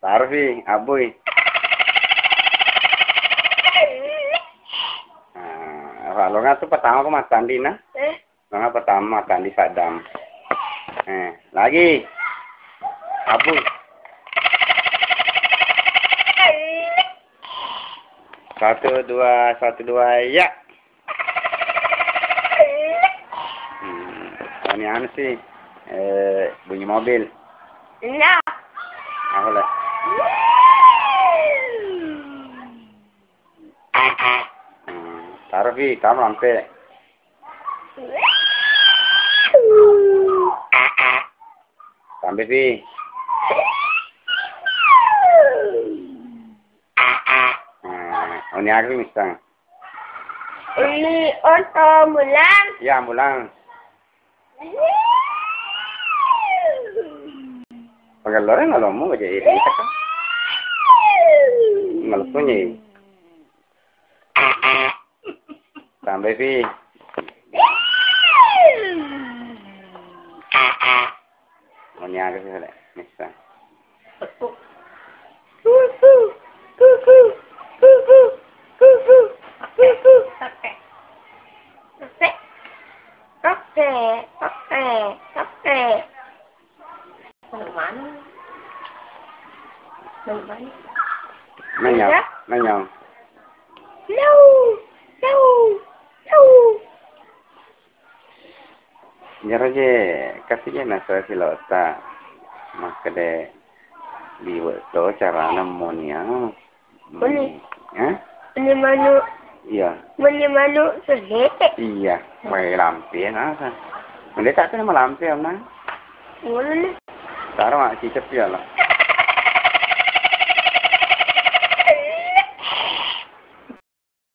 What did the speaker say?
Taruh sih, aboy. Kalau nggak tuh pertama aku makan di nah. Nggak pertama makan di Sadam. Lagi. Aboy. Satu dua ya. Ini anu sih. Bunyi mobil. Nah. Aku lah. Taruh Vi, kamu sampai. Sampai Vi. Ini aku misal. Ini auto ambulans. Ya ambulans. Pagkalora na mo aja ini kan. Malpunyi. Sampai Vi. Ini aku sih misal. Nanyong. No. Jaro je kasihnya nasa silota. Maka de liwat to cara namonia. Ini manu. Iya. Ini manu sulit. Iya. May lampi na sa. Hindi tak na malampi na. Wala na. Tara ma cicip ya lah.